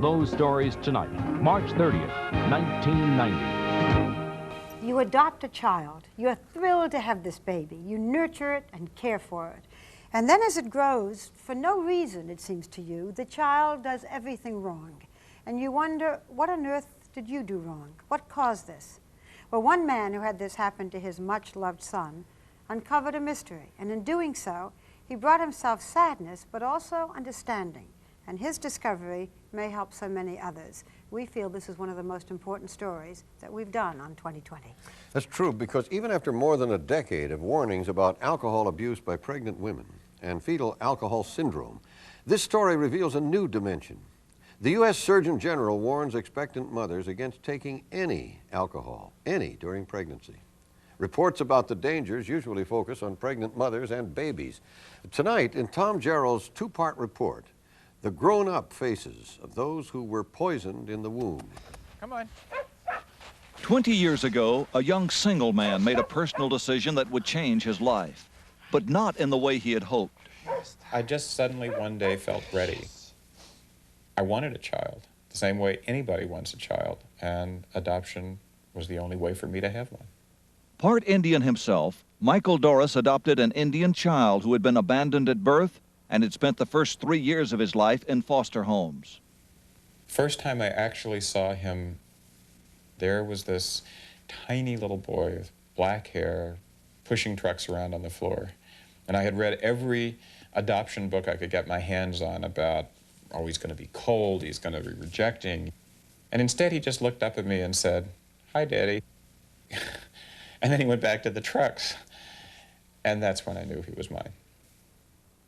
those stories tonight, March 30th, 1990. You adopt a child. You're thrilled to have this baby. You nurture it and care for it. And then as it grows, for no reason, it seems to you, the child does everything wrong. And you wonder, what on earth did you do wrong? What caused this? Well, one man who had this happen to his much-loved son uncovered a mystery, and in doing so, he brought himself sadness, but also understanding. And his discovery may help so many others. We feel this is one of the most important stories that we've done on 2020. That's true, because even after more than a decade of warnings about alcohol abuse by pregnant women and fetal alcohol syndrome, this story reveals a new dimension. The U.S. Surgeon General warns expectant mothers against taking any alcohol, during pregnancy. Reports about the dangers usually focus on pregnant mothers and babies. Tonight, in Tom Jarrell's two-part report, the grown-up faces of those who were poisoned in the womb. Come on. 20 years ago, a young single man made a personal decision that would change his life, but not in the way he had hoped. I just suddenly one day felt ready. I wanted a child, the same way anybody wants a child, and adoption was the only way for me to have one. Part Indian himself, Michael Doris adopted an Indian child who had been abandoned at birth and had spent the first 3 years of his life in foster homes. First time I actually saw him, there was this tiny little boy with black hair pushing trucks around on the floor. And I had read every adoption book I could get my hands on about, oh, he's going to be cold, he's going to be rejecting. And instead he just looked up at me and said, "Hi, Daddy." And then he went back to the trucks. And that's when I knew he was mine.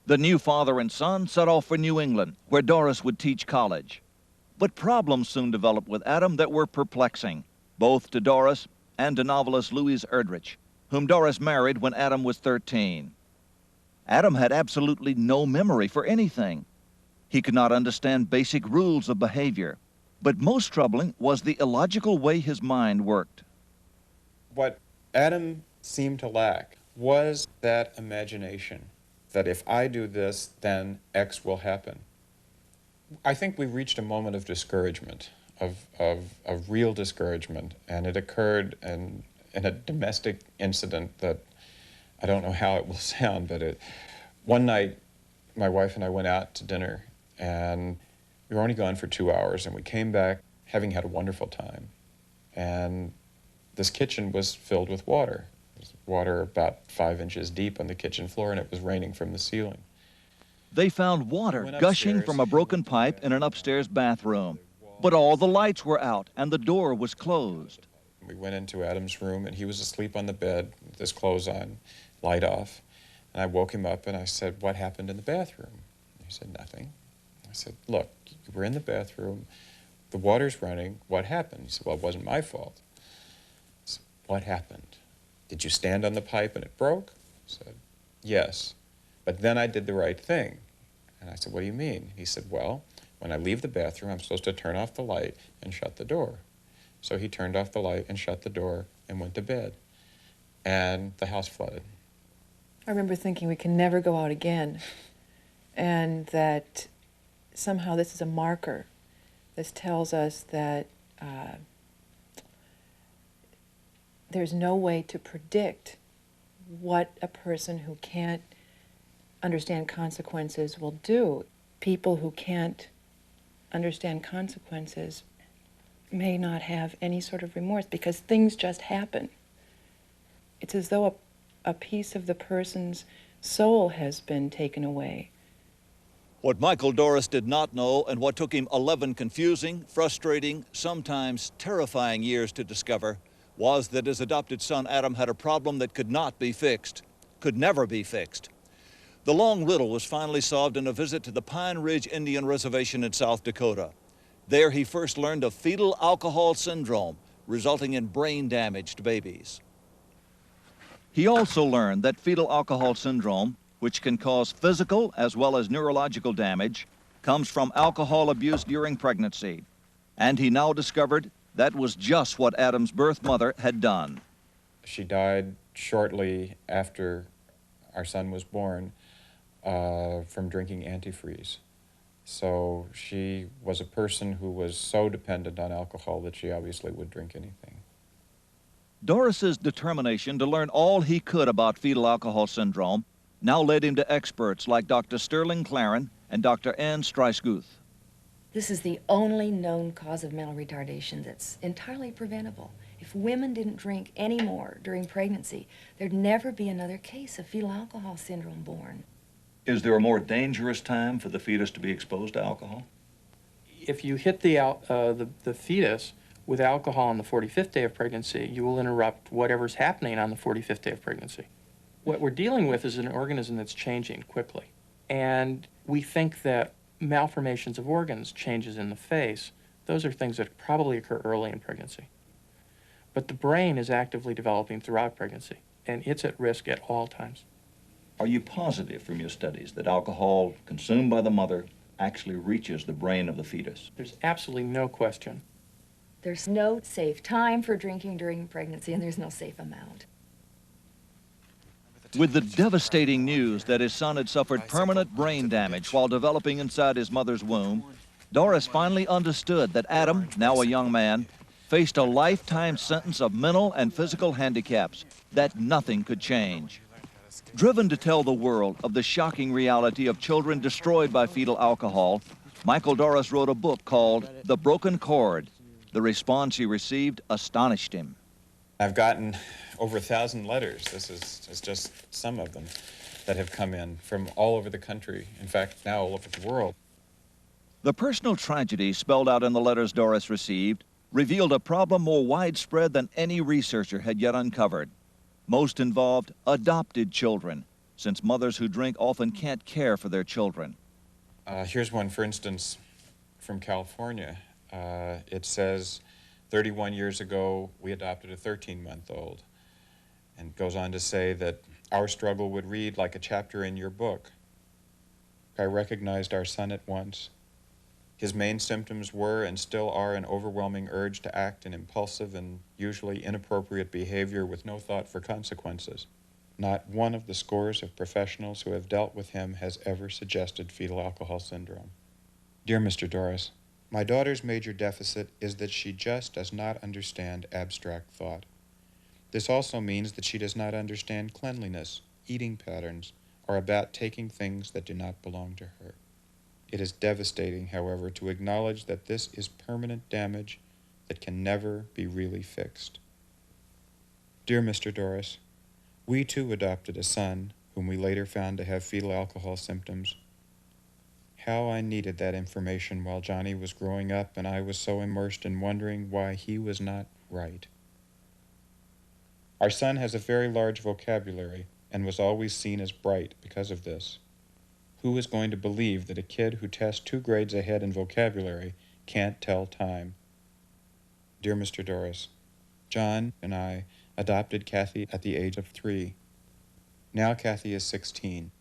The new father and son set off for New England, where Doris would teach college. But problems soon developed with Adam that were perplexing, both to Doris and to novelist Louise Erdrich, whom Doris married when Adam was 13. Adam had absolutely no memory for anything. He could not understand basic rules of behavior. But most troubling was the illogical way his mind worked. What Adam seemed to lack was that imagination, that if I do this, then X will happen. I think we reached a moment of discouragement, of real discouragement, and it occurred in a domestic incident that I don't know how it will sound, but one night my wife and I went out to dinner, and we were only gone for 2 hours, and we came back having had a wonderful time. And this kitchen was filled with water. There was water about 5 inches deep on the kitchen floor, and it was raining from the ceiling. They found water gushing from a broken pipe in an upstairs bathroom. But all the lights were out, and the door was closed. We went into Adam's room, and he was asleep on the bed with his clothes on, light off. And I woke him up, and I said, "What happened in the bathroom?" He said, "Nothing." I said, "Look, you were in the bathroom. The water's running. What happened?" He said, "Well, it wasn't my fault." I said, "What happened? Did you stand on the pipe and it broke?" I said, "Yes, but then I did the right thing." And I said, "What do you mean?" He said, "Well, when I leave the bathroom, I'm supposed to turn off the light and shut the door." So he turned off the light and shut the door and went to bed. And the house flooded. I remember thinking we can never go out again, and that somehow this is a marker. This tells us that there's no way to predict what a person who can't understand consequences will do. People who can't understand consequences may not have any sort of remorse because things just happen. It's as though a piece of the person's soul has been taken away. What Michael Doris did not know, and what took him 11 confusing, frustrating, sometimes terrifying years to discover, was that his adopted son Adam had a problem that could not be fixed, could never be fixed. The long riddle was finally solved in a visit to the Pine Ridge Indian Reservation in South Dakota. There he first learned of fetal alcohol syndrome, resulting in brain damage to babies. He also learned that fetal alcohol syndrome, which can cause physical as well as neurological damage, comes from alcohol abuse during pregnancy. And he now discovered that was just what Adam's birth mother had done. She died shortly after our son was born from drinking antifreeze. So she was a person who was so dependent on alcohol that she obviously would drink anything. Doris's determination to learn all he could about fetal alcohol syndrome now led him to experts like Dr. Sterling Claren and Dr. Ann Streisguth. This is the only known cause of mental retardation that's entirely preventable. If women didn't drink anymore during pregnancy, there'd never be another case of fetal alcohol syndrome born. Is there a more dangerous time for the fetus to be exposed to alcohol? If you hit the fetus with alcohol on the 45th day of pregnancy, you will interrupt whatever's happening on the 45th day of pregnancy. What we're dealing with is an organism that's changing quickly. And we think that malformations of organs, changes in the face, those are things that probably occur early in pregnancy. But the brain is actively developing throughout pregnancy, and it's at risk at all times. Are you positive from your studies that alcohol consumed by the mother actually reaches the brain of the fetus? There's absolutely no question. There's no safe time for drinking during pregnancy, and there's no safe amount. With the devastating news that his son had suffered permanent brain damage while developing inside his mother's womb, Doris finally understood that Adam, now a young man, faced a lifetime sentence of mental and physical handicaps that nothing could change. Driven to tell the world of the shocking reality of children destroyed by fetal alcohol, Michael Doris wrote a book called The Broken Cord. The response he received astonished him. I've gotten over 1,000 letters. This is just some of them that have come in from all over the country. In fact, now all over the world. The personal tragedy spelled out in the letters Doris received revealed a problem more widespread than any researcher had yet uncovered. Most involved adopted children, since mothers who drink often can't care for their children. Here's one, for instance, from California. It says, 31 years ago, we adopted a 13-month-old. And goes on to say that our struggle would read like a chapter in your book. I recognized our son at once. His main symptoms were and still are an overwhelming urge to act in impulsive and usually inappropriate behavior with no thought for consequences. Not one of the scores of professionals who have dealt with him has ever suggested fetal alcohol syndrome. Dear Mr. Doris, my daughter's major deficit is that she just does not understand abstract thought. This also means that she does not understand cleanliness, eating patterns, or about taking things that do not belong to her. It is devastating, however, to acknowledge that this is permanent damage that can never be really fixed. Dear Mr. Doris, we too adopted a son whom we later found to have fetal alcohol symptoms. How I needed that information while Johnny was growing up and I was so immersed in wondering why he was not right. Our son has a very large vocabulary and was always seen as bright because of this. Who is going to believe that a kid who tests 2 grades ahead in vocabulary can't tell time? Dear Mr. Doris, John and I adopted Kathy at the age of 3. Now Kathy is 16.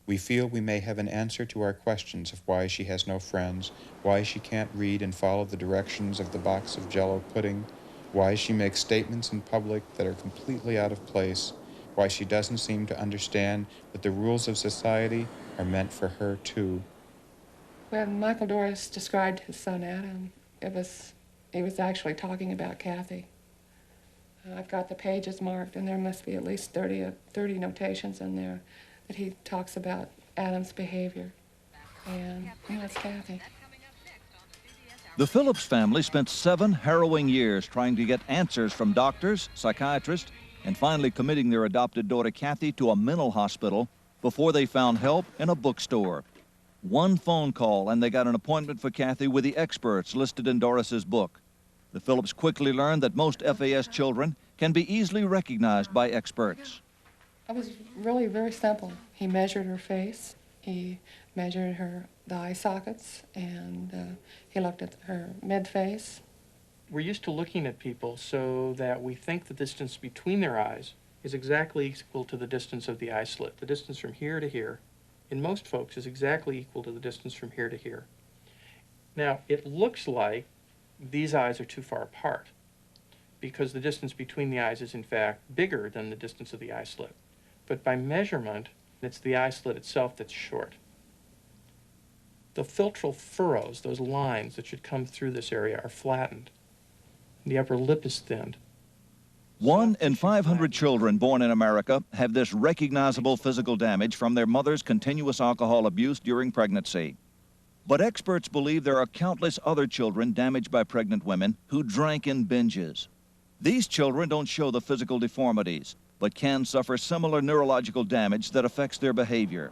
We feel we may have an answer to our questions of why she has no friends, why she can't read and follow the directions of the box of Jell-O pudding, why she makes statements in public that are completely out of place, why she doesn't seem to understand that the rules of society are meant for her too. When Michael Doris described his son Adam, he was actually talking about Kathy. I've got the pages marked, and there must be at least 30 notations in there that he talks about Adam's behavior. And that's Kathy. The Phillips family spent 7 harrowing years trying to get answers from doctors, psychiatrists, and finally committing their adopted daughter Kathy to a mental hospital before they found help in a bookstore. One phone call and they got an appointment for Kathy with the experts listed in Doris's book. The Phillips quickly learned that most FAS children can be easily recognized by experts. It was really very simple. He measured her face, he measured the eye sockets, and he looked at her mid-face. We're used to looking at people so that we think the distance between their eyes is exactly equal to the distance of the eye slit. The distance from here to here, in most folks, is exactly equal to the distance from here to here. Now, it looks like these eyes are too far apart because the distance between the eyes is, in fact, bigger than the distance of the eye slit. But by measurement, it's the eye slit itself that's short. The filtral furrows, those lines that should come through this area, are flattened. The upper lip is thinned. 1 in 500 children born in America have this recognizable physical damage from their mother's continuous alcohol abuse during pregnancy. But experts believe there are countless other children damaged by pregnant women who drank in binges. These children don't show the physical deformities, but can suffer similar neurological damage that affects their behavior.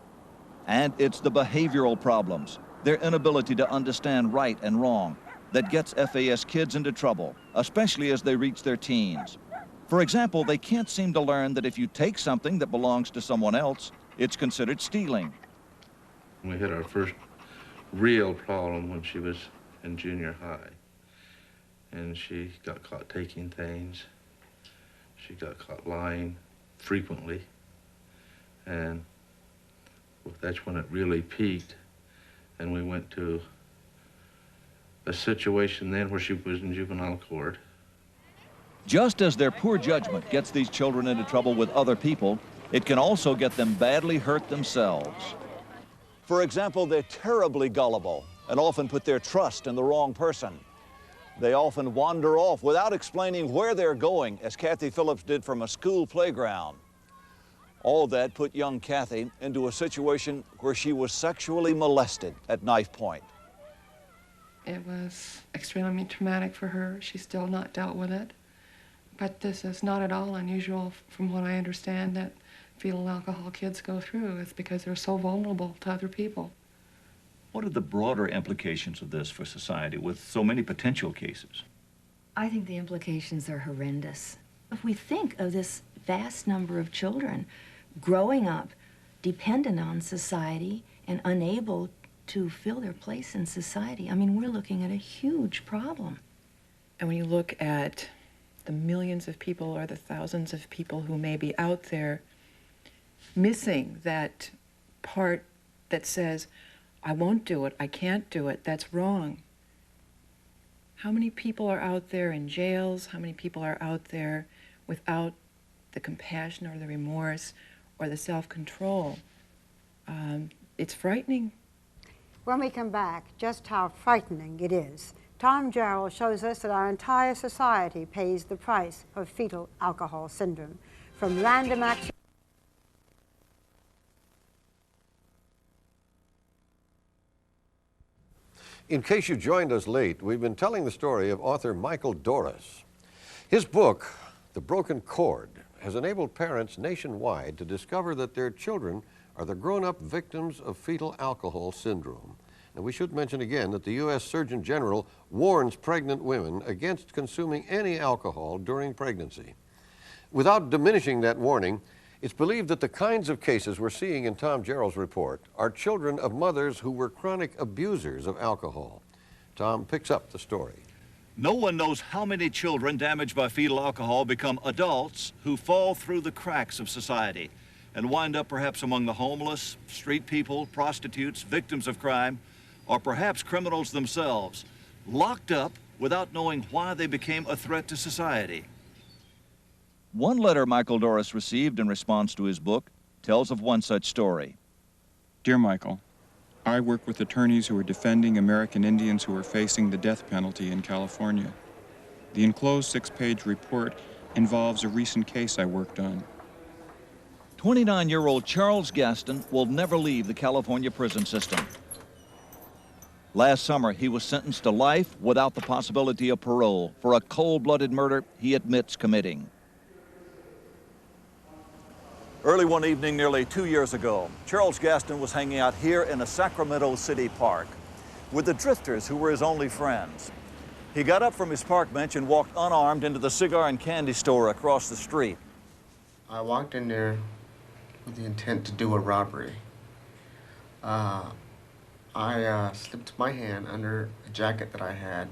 And it's the behavioral problems, their inability to understand right and wrong, that gets FAS kids into trouble, especially as they reach their teens. For example, they can't seem to learn that if you take something that belongs to someone else, it's considered stealing. We had our first real problem when she was in junior high. And she got caught taking things. She got caught lying frequently. And that's when it really peaked. And we went to a situation then where she was in juvenile court. Just as their poor judgment gets these children into trouble with other people, it can also get them badly hurt themselves. For example, they're terribly gullible and often put their trust in the wrong person. They often wander off without explaining where they're going, as Kathy Phillips did from a school playground. All that put young Kathy into a situation where she was sexually molested at knife point. It was extremely traumatic for her. She's still not dealt with it. But this is not at all unusual from what I understand that fetal alcohol kids go through. It's because they're so vulnerable to other people. What are the broader implications of this for society with so many potential cases? I think the implications are horrendous. If we think of this vast number of children growing up dependent on society and unable to fill their place in society, I mean, we're looking at a huge problem. And when you look at the millions of people or the thousands of people who may be out there missing that part that says, I won't do it, I can't do it, that's wrong. How many people are out there in jails? How many people are out there without the compassion or the remorse or the self-control? It's frightening. When we come back, just how frightening it is. Tom Jarrell shows us that our entire society pays the price of fetal alcohol syndrome. From random action. In case you joined us late, we've been telling the story of author Michael Doris. His book, The Broken Cord, has enabled parents nationwide to discover that their children are the grown-up victims of fetal alcohol syndrome. And we should mention again that the U.S. Surgeon General warns pregnant women against consuming any alcohol during pregnancy. Without diminishing that warning, it's believed that the kinds of cases we're seeing in Tom Jarrell's report are children of mothers who were chronic abusers of alcohol. Tom picks up the story. No one knows how many children damaged by fetal alcohol become adults who fall through the cracks of society and wind up perhaps among the homeless, street people, prostitutes, victims of crime, or perhaps criminals themselves, locked up without knowing why they became a threat to society. One letter Michael Doris received in response to his book tells of one such story. Dear Michael, I work with attorneys who are defending American Indians who are facing the death penalty in California. The enclosed 6-page report involves a recent case I worked on. 29-year-old Charles Gaston will never leave the California prison system. Last summer, he was sentenced to life without the possibility of parole for a cold-blooded murder he admits committing. Early one evening nearly 2 years ago, Charles Gaston was hanging out here in a Sacramento City park with the drifters who were his only friends. He got up from his park bench and walked unarmed into the cigar and candy store across the street. I walked in there with the intent to do a robbery. I slipped my hand under a jacket that I had